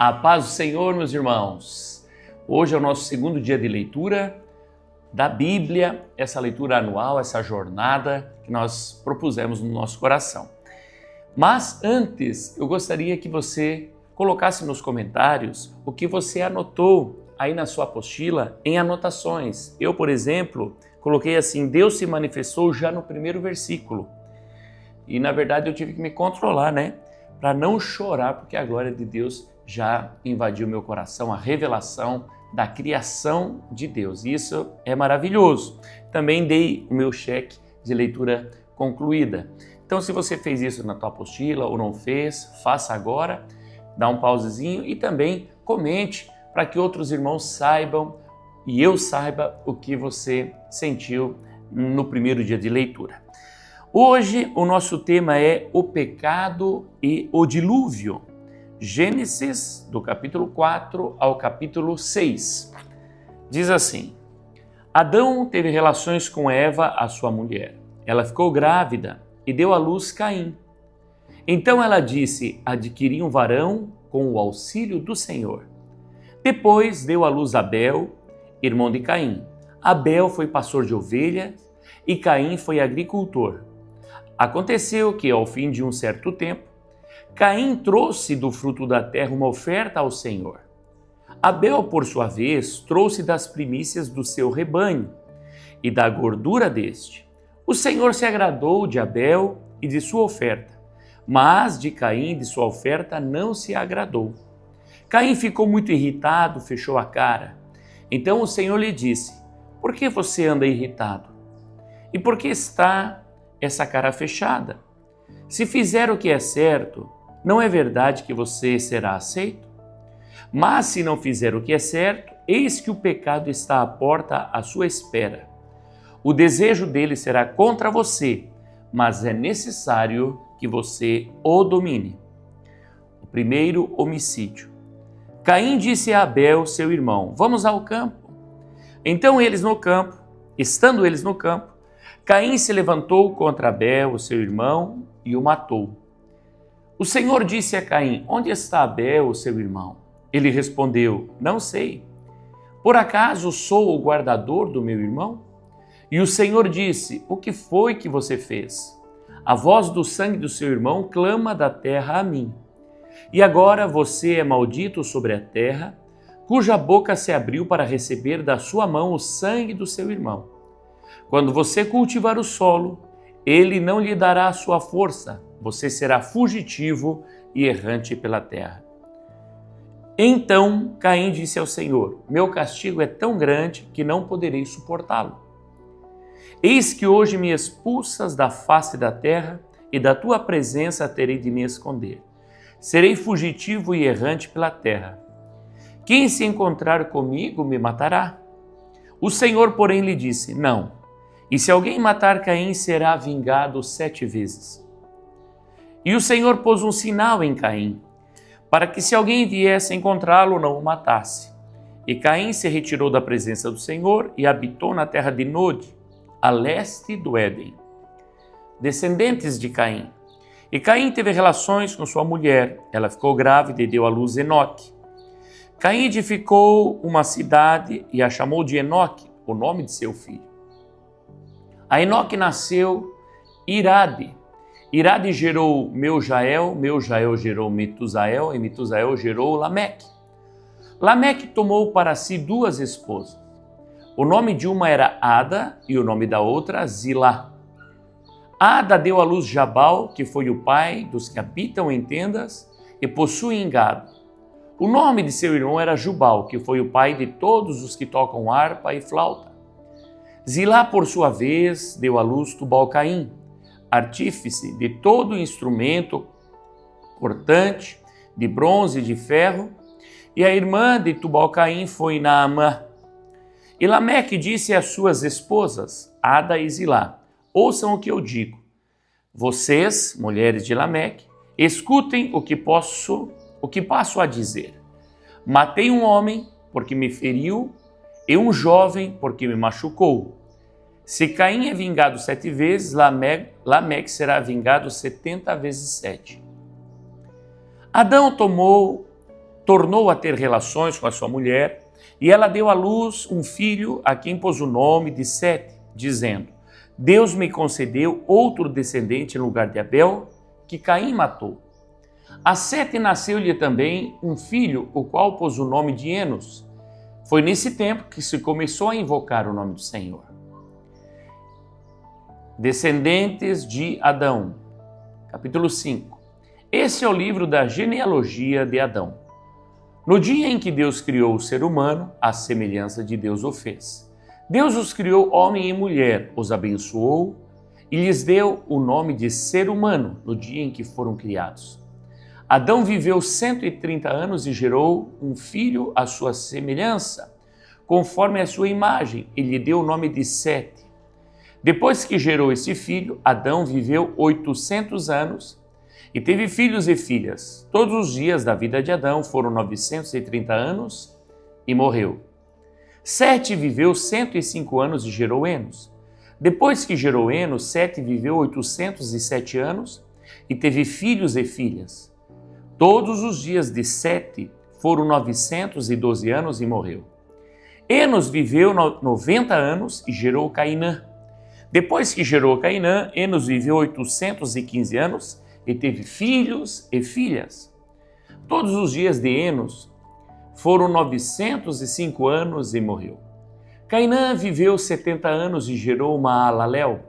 A paz do Senhor, meus irmãos. Hoje é o nosso segundo dia de leitura da Bíblia, essa leitura anual, essa jornada que nós propusemos no nosso coração. Mas antes, eu gostaria que você colocasse nos comentários o que você anotou aí na sua apostila em anotações. Eu, por exemplo, coloquei assim: Deus se manifestou já no primeiro versículo. E na verdade eu tive que me controlar, para não chorar, porque a glória de Deus já invadiu meu coração, a revelação da criação de Deus. Isso é maravilhoso. Também dei o meu cheque de leitura concluída. Então, se você fez isso na tua apostila ou não fez, faça agora, dá um pausezinho e também comente para que outros irmãos saibam e eu saiba o que você sentiu no primeiro dia de leitura. Hoje o nosso tema é o pecado e o dilúvio. Gênesis, do capítulo 4 ao capítulo 6. Diz assim: Adão teve relações com Eva, a sua mulher. Ela ficou grávida e deu à luz Caim. Então ela disse: adquiri um varão com o auxílio do Senhor. Depois deu à luz Abel, irmão de Caim. Abel foi pastor de ovelhas e Caim foi agricultor. Aconteceu que, ao fim de um certo tempo, Caim trouxe do fruto da terra uma oferta ao Senhor. Abel, por sua vez, trouxe das primícias do seu rebanho e da gordura deste. O Senhor se agradou de Abel e de sua oferta, mas de Caim e de sua oferta não se agradou. Caim ficou muito irritado, fechou a cara. Então o Senhor lhe disse: por que você anda irritado? E por que está essa cara fechada? Se fizer o que é certo, não é verdade que você será aceito? Mas se não fizer o que é certo, eis que o pecado está à porta à sua espera. O desejo dele será contra você, mas é necessário que você o domine. O primeiro homicídio. Caim disse a Abel, seu irmão: vamos ao campo. Então estando eles no campo, Caim se levantou contra Abel, seu irmão, e o matou. O Senhor disse a Caim: onde está Abel, seu irmão? Ele respondeu: não sei. Por acaso sou o guardador do meu irmão? E o Senhor disse: o que foi que você fez? A voz do sangue do seu irmão clama da terra a mim. E agora você é maldito sobre a terra, cuja boca se abriu para receber da sua mão o sangue do seu irmão. Quando você cultivar o solo, ele não lhe dará a sua força, você será fugitivo e errante pela terra. Então Caim disse ao Senhor: meu castigo é tão grande que não poderei suportá-lo. Eis que hoje me expulsas da face da terra e da tua presença terei de me esconder. Serei fugitivo e errante pela terra. Quem se encontrar comigo me matará. O Senhor, porém, lhe disse: não. E se alguém matar Caim, será vingado 7 vezes. E o Senhor pôs um sinal em Caim, para que se alguém viesse encontrá-lo, não o matasse. E Caim se retirou da presença do Senhor e habitou na terra de Nod, a leste do Éden. Descendentes de Caim. E Caim teve relações com sua mulher. Ela ficou grávida e deu à luz Enoque. Caim edificou uma cidade e a chamou de Enoque, o nome de seu filho. A Enoque nasceu Irade. Irade gerou Meujael gerou Metusael e Metusael gerou Lameque. Lameque tomou para si 2 esposas. O nome de uma era Ada e o nome da outra Zilá. Ada deu à luz Jabal, que foi o pai dos que habitam em tendas e possuem gado. O nome de seu irmão era Jubal, que foi o pai de todos os que tocam harpa e flauta. Zilá, por sua vez, deu à luz Tubal-Caim, artífice de todo instrumento cortante, de bronze e de ferro, e a irmã de Tubal-Caim foi Naamã. E Lameque disse às suas esposas, Ada e Zilá: ouçam o que eu digo. Vocês, mulheres de Lameque, escutem o que passo a dizer. Matei um homem porque me feriu e um jovem porque me machucou. Se Caim é vingado 7 vezes, Lameque será vingado 70 vezes 7. Adão tomou tornou a ter relações com a sua mulher, e ela deu à luz um filho a quem pôs o nome de Sete, dizendo: Deus me concedeu outro descendente em lugar de Abel, que Caim matou. A Sete nasceu-lhe também um filho, o qual pôs o nome de Enos. Foi nesse tempo que se começou a invocar o nome do Senhor. Descendentes de Adão, capítulo 5. Esse é o livro da genealogia de Adão. No dia em que Deus criou o ser humano, à semelhança de Deus o fez. Deus os criou homem e mulher, os abençoou e lhes deu o nome de ser humano no dia em que foram criados. Adão viveu 130 anos e gerou um filho à sua semelhança, conforme a sua imagem, e lhe deu o nome de Sete. Depois que gerou esse filho, Adão viveu 800 anos e teve filhos e filhas. Todos os dias da vida de Adão foram 930 anos e morreu. Sete viveu 105 anos e gerou Enos. Depois que gerou Enos, Sete viveu 807 anos e teve filhos e filhas. Todos os dias de Sete foram 912 anos e morreu. Enos viveu 90 anos e gerou Cainã. Depois que gerou Cainã, Enos viveu 815 anos e teve filhos e filhas. Todos os dias de Enos foram 905 anos e morreu. Cainã viveu 70 anos e gerou Maalalel.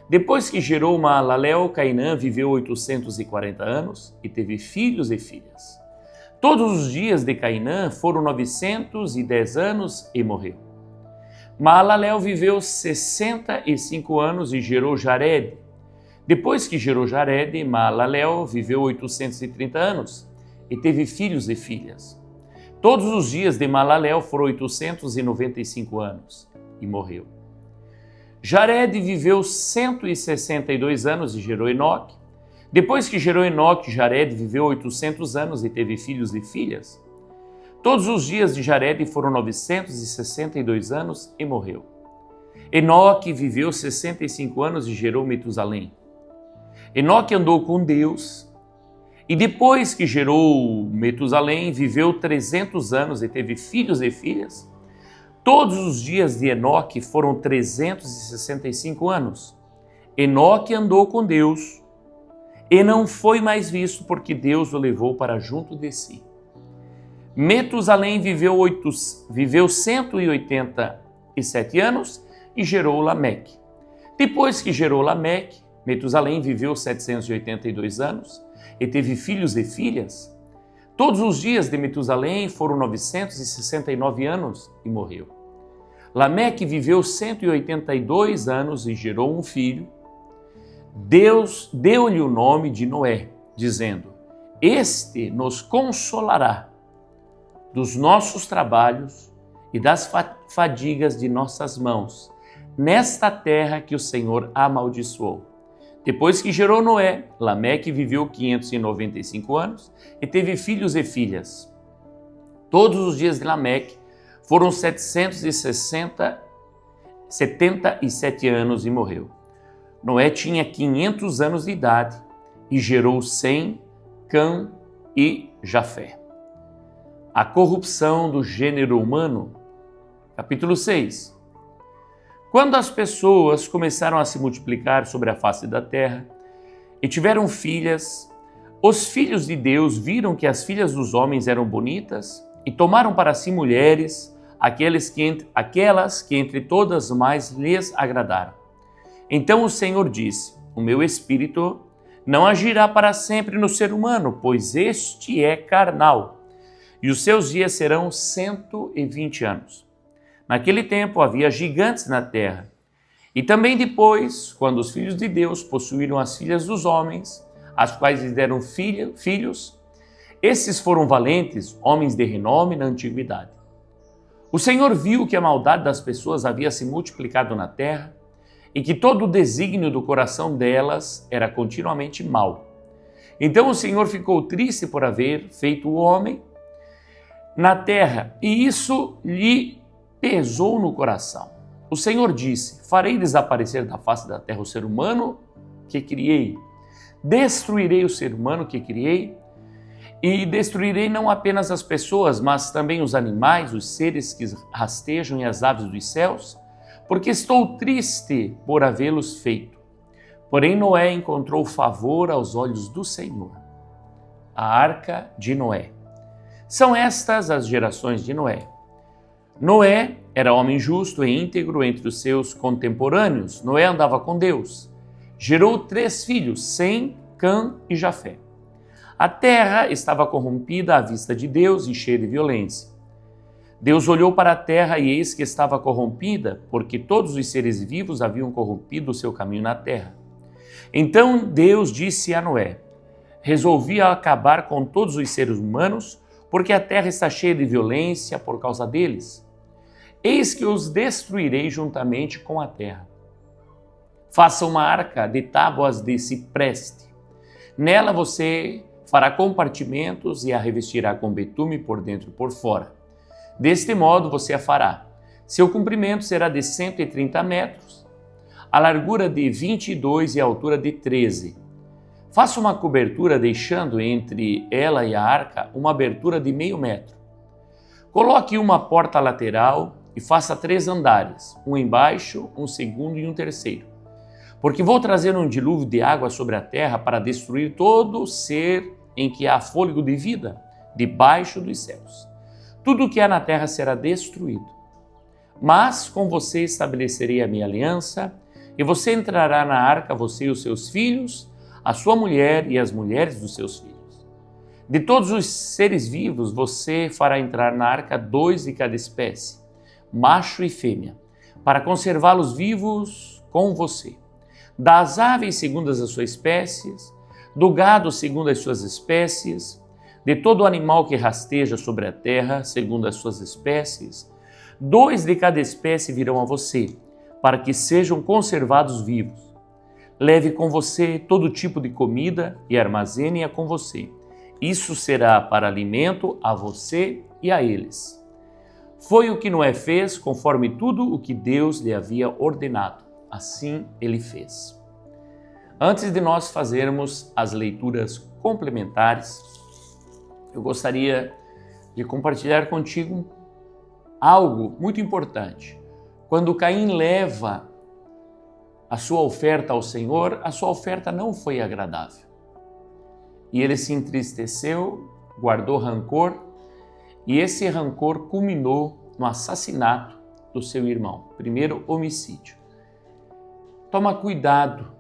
Depois que gerou Maalalel, Cainã viveu 840 anos e teve filhos e filhas. Todos os dias de Cainã foram 910 anos e morreu. Maalalel viveu 65 anos e gerou Jared. Depois que gerou Jared, Maalalel viveu 830 anos e teve filhos e filhas. Todos os dias de Maalalel foram 895 anos e morreu. Jared viveu 162 anos e gerou Enoque. Depois que gerou Enoque, Jared viveu 800 anos e teve filhos e filhas. Todos os dias de Jared foram 962 anos e morreu. Enoque viveu 65 anos e gerou Metusalém. Enoque andou com Deus e depois que gerou Metusalém, viveu 300 anos e teve filhos e filhas. Todos os dias de Enoque foram 365 anos. Enoque andou com Deus e não foi mais visto porque Deus o levou para junto de si. Metusalém viveu 187 anos e gerou Lameque. Depois que gerou Lameque, Metusalém viveu 782 anos e teve filhos e filhas. Todos os dias de Metusalém foram 969 anos e morreu. Lameque viveu 182 anos e gerou um filho. Deus deu-lhe o nome de Noé, dizendo: Este nos consolará dos nossos trabalhos e das fadigas de nossas mãos, nesta terra que o Senhor amaldiçoou. Depois que gerou Noé, Lameque viveu 595 anos e teve filhos e filhas. Todos os dias de Lameque foram 777 anos e morreu. Noé tinha 500 anos de idade e gerou Sem, Cã e Jafé. A corrupção do gênero humano. Capítulo 6. Quando as pessoas começaram a se multiplicar sobre a face da terra e tiveram filhas, os filhos de Deus viram que as filhas dos homens eram bonitas e tomaram para si mulheres, aquelas que entre todas mais lhes agradaram. Então o Senhor disse: O meu espírito não agirá para sempre no ser humano, pois este é carnal, e os seus dias serão 120 anos. Naquele tempo havia gigantes na terra. E também depois, quando os filhos de Deus possuíram as filhas dos homens, as quais lhes deram filhos, esses foram valentes, homens de renome na antiguidade. O Senhor viu que a maldade das pessoas havia se multiplicado na terra e que todo o desígnio do coração delas era continuamente mau. Então o Senhor ficou triste por haver feito o homem na terra, e isso lhe pesou no coração. O Senhor disse: Farei desaparecer da face da terra o ser humano que criei. Destruirei o ser humano que criei E destruirei não apenas as pessoas, mas também os animais, os seres que rastejam e as aves dos céus, porque estou triste por havê-los feito. Porém Noé encontrou favor aos olhos do Senhor. A arca de Noé. São estas as gerações de Noé. Noé era homem justo e íntegro entre os seus contemporâneos. Noé andava com Deus. Gerou 3 filhos, Sem, Cã e Jafé. A terra estava corrompida à vista de Deus e cheia de violência. Deus olhou para a terra e eis que estava corrompida, porque todos os seres vivos haviam corrompido o seu caminho na terra. Então Deus disse a Noé: resolvi acabar com todos os seres humanos, porque a terra está cheia de violência por causa deles. Eis que os destruirei juntamente com a terra. Faça uma arca de tábuas de cipreste. Nela você fará compartimentos e a revestirá com betume por dentro e por fora. Deste modo você a fará. Seu comprimento será de 130 metros, a largura de 22 e a altura de 13. Faça uma cobertura deixando entre ela e a arca uma abertura de meio metro. Coloque uma porta lateral e faça 3 andares, um embaixo, um segundo e um terceiro. Porque vou trazer um dilúvio de água sobre a terra para destruir todo ser em que há fôlego de vida, debaixo dos céus. Tudo o que há na terra será destruído. Mas com você estabelecerei a minha aliança, e você entrará na arca, você e os seus filhos, a sua mulher e as mulheres dos seus filhos. De todos os seres vivos, você fará entrar na arca 2 de cada espécie, macho e fêmea, para conservá-los vivos com você. Das aves segundo as suas espécies, do gado segundo as suas espécies, de todo animal que rasteja sobre a terra segundo as suas espécies, 2 de cada espécie virão a você, para que sejam conservados vivos. Leve com você todo tipo de comida e armazene-a com você. Isso será para alimento a você e a eles. Foi o que Noé fez, conforme tudo o que Deus lhe havia ordenado. Assim ele fez. Antes de nós fazermos as leituras complementares, eu gostaria de compartilhar contigo algo muito importante. Quando Caim leva a sua oferta ao Senhor, a sua oferta não foi agradável. E ele se entristeceu, guardou rancor, e esse rancor culminou no assassinato do seu irmão. Primeiro homicídio. Toma cuidado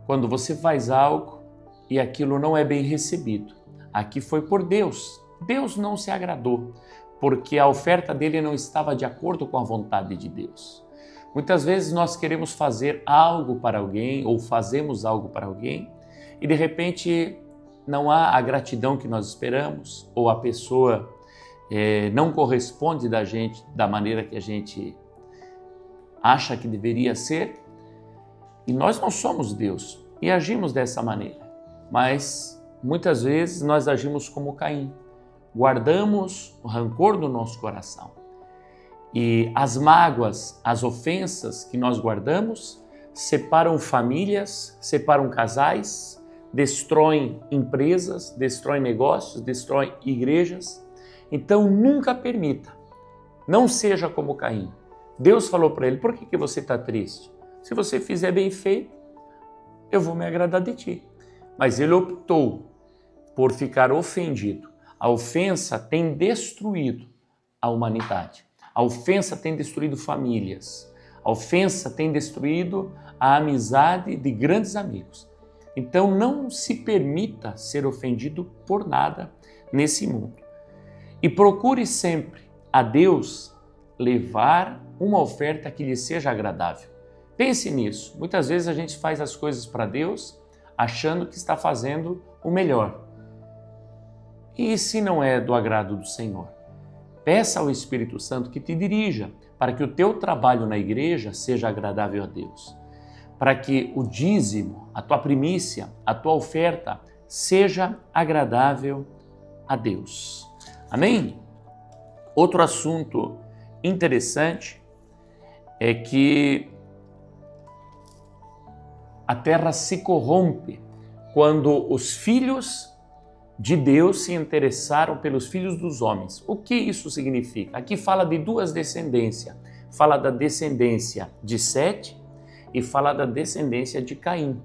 quando você faz algo e aquilo não é bem recebido. Aqui foi por Deus. Deus não se agradou, porque a oferta dele não estava de acordo com a vontade de Deus. Muitas vezes nós queremos fazer algo para alguém ou fazemos algo para alguém e de repente não há a gratidão que nós esperamos ou a pessoa não corresponde da maneira que a gente acha que deveria ser. E nós não somos Deus e agimos dessa maneira, mas muitas vezes nós agimos como Caim, guardamos o rancor no nosso coração e as mágoas, as ofensas que nós guardamos separam famílias, separam casais, destroem empresas, destroem negócios, destroem igrejas. Então nunca permita, não seja como Caim. Deus falou para ele: por que você está triste? Se você fizer bem feito, eu vou me agradar de ti. Mas ele optou por ficar ofendido. A ofensa tem destruído a humanidade. A ofensa tem destruído famílias. A ofensa tem destruído a amizade de grandes amigos. Então não se permita ser ofendido por nada nesse mundo. E procure sempre a Deus levar uma oferta que lhe seja agradável. Pense nisso. Muitas vezes a gente faz as coisas para Deus achando que está fazendo o melhor. E se não é do agrado do Senhor? Peça ao Espírito Santo que te dirija para que o teu trabalho na igreja seja agradável a Deus. Para que o dízimo, a tua primícia, a tua oferta seja agradável a Deus. Amém? Outro assunto interessante é que a terra se corrompe quando os filhos de Deus se interessaram pelos filhos dos homens. O que isso significa? Aqui fala de duas descendências. Fala da descendência de Sete e fala da descendência de Caim.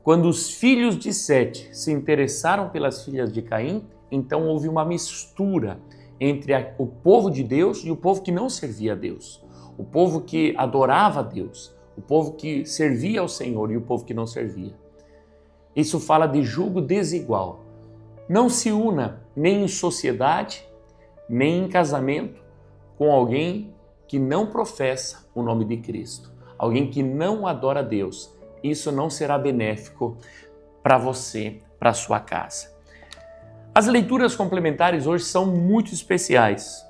Quando os filhos de Sete se interessaram pelas filhas de Caim, então houve uma mistura entre o povo de Deus e o povo que não servia a Deus. O povo que adorava a Deus, o povo que servia ao Senhor e o povo que não servia. Isso fala de julgo desigual. Não se una nem em sociedade, nem em casamento com alguém que não professa o nome de Cristo, alguém que não adora a Deus. Isso não será benéfico para você, para a sua casa. As leituras complementares hoje são muito especiais.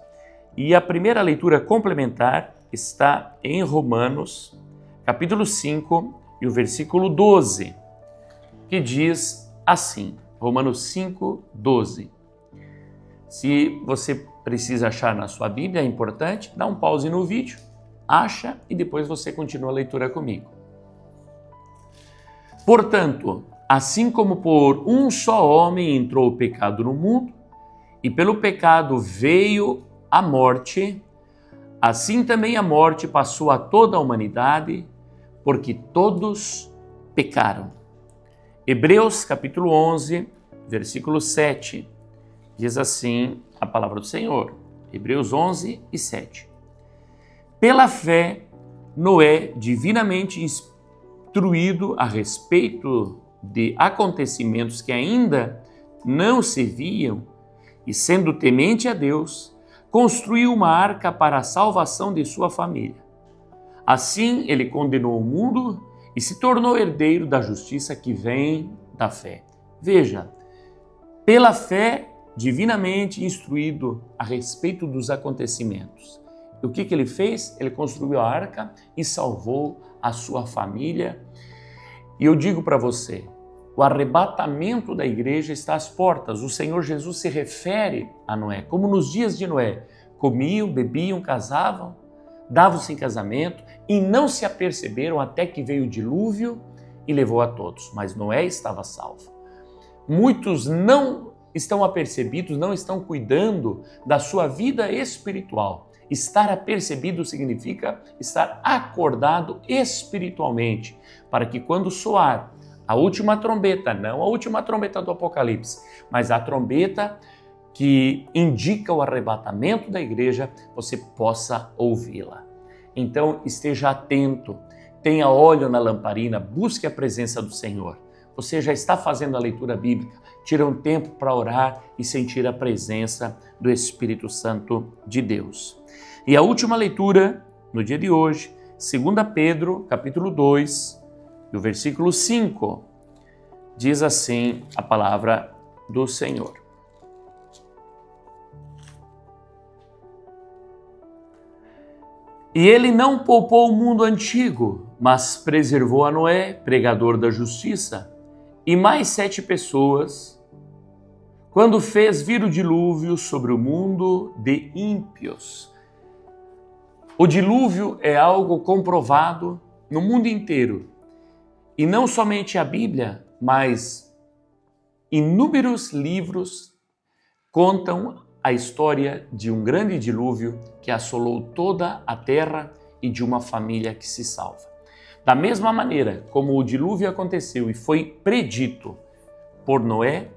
E a primeira leitura complementar está em Romanos, capítulo 5 e o versículo 12, que diz assim, Romanos 5, 12. Se você precisa achar na sua Bíblia, é importante, dá um pause no vídeo, acha e depois você continua a leitura comigo. Portanto, assim como por um só homem entrou o pecado no mundo, e pelo pecado veio a morte, assim também a morte passou a toda a humanidade, porque todos pecaram. Hebreus capítulo 11, versículo 7, diz assim a palavra do Senhor. Hebreus 11 e 7. Pela fé, Noé, divinamente instruído a respeito de acontecimentos que ainda não se viam, e sendo temente a Deus, construiu uma arca para a salvação de sua família. Assim, ele condenou o mundo e se tornou herdeiro da justiça que vem da fé. Veja, pela fé, divinamente instruído a respeito dos acontecimentos. E o que ele fez? Ele construiu a arca e salvou a sua família. E eu digo para você, o arrebatamento da igreja está às portas. O Senhor Jesus se refere a Noé, como nos dias de Noé. Comiam, bebiam, casavam, davam-se em casamento e não se aperceberam até que veio o dilúvio e levou a todos. Mas Noé estava salvo. Muitos não estão apercebidos, não estão cuidando da sua vida espiritual. Estar apercebido significa estar acordado espiritualmente, para que quando soar a última trombeta, não a última trombeta do Apocalipse, mas a trombeta que indica o arrebatamento da igreja, você possa ouvi-la. Então esteja atento, tenha óleo na lamparina, busque a presença do Senhor. Você já está fazendo a leitura bíblica, tira um tempo para orar e sentir a presença do Espírito Santo de Deus. E a última leitura, no dia de hoje, 2 Pedro, capítulo 2, do versículo 5, diz assim a palavra do Senhor. E ele não poupou o mundo antigo, mas preservou a Noé, pregador da justiça, e mais 7 pessoas, quando fez vir o dilúvio sobre o mundo de ímpios. O dilúvio é algo comprovado no mundo inteiro. E não somente a Bíblia, mas inúmeros livros contam a história de um grande dilúvio que assolou toda a terra e de uma família que se salva. Da mesma maneira como o dilúvio aconteceu e foi predito por Noé,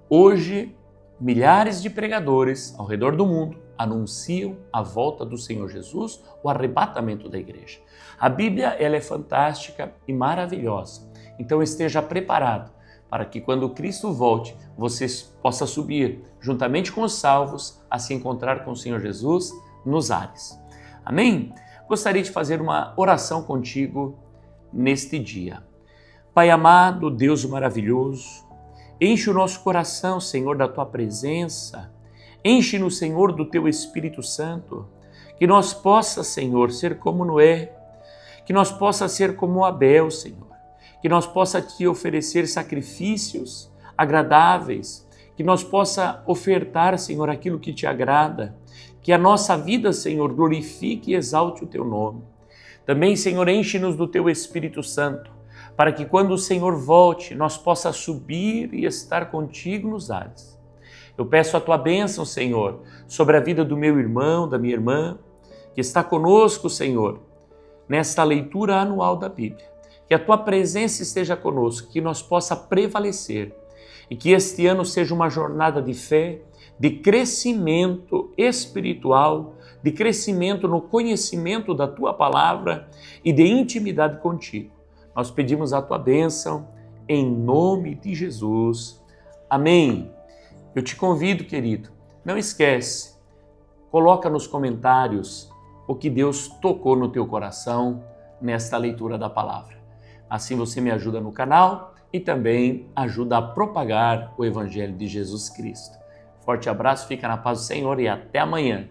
hoje milhares de pregadores ao redor do mundo anunciam a volta do Senhor Jesus, o arrebatamento da igreja. A Bíblia ela é fantástica e maravilhosa, então esteja preparado para que quando Cristo volte, você possa subir juntamente com os salvos a se encontrar com o Senhor Jesus nos ares. Amém? Gostaria de fazer uma oração contigo neste dia. Pai amado, Deus maravilhoso, enche o nosso coração, Senhor, da Tua presença, enche-nos, Senhor, do Teu Espírito Santo, que nós possa, Senhor, ser como Noé, que nós possa ser como Abel, Senhor, que nós possa Te oferecer sacrifícios agradáveis, que nós possa ofertar, Senhor, aquilo que Te agrada, que a nossa vida, Senhor, glorifique e exalte o Teu nome. Também, Senhor, enche-nos do Teu Espírito Santo, para que quando o Senhor volte, nós possa subir e estar contigo nos ares. Eu peço a tua bênção, Senhor, sobre a vida do meu irmão, da minha irmã, que está conosco, Senhor, nesta leitura anual da Bíblia. Que a tua presença esteja conosco, que nós possa prevalecer e que este ano seja uma jornada de fé, de crescimento espiritual, de crescimento no conhecimento da tua palavra e de intimidade contigo. Nós pedimos a tua bênção em nome de Jesus. Amém. Eu te convido, querido, não esquece, coloca nos comentários o que Deus tocou no teu coração nesta leitura da palavra. Assim você me ajuda no canal e também ajuda a propagar o Evangelho de Jesus Cristo. Forte abraço, fica na paz do Senhor e até amanhã.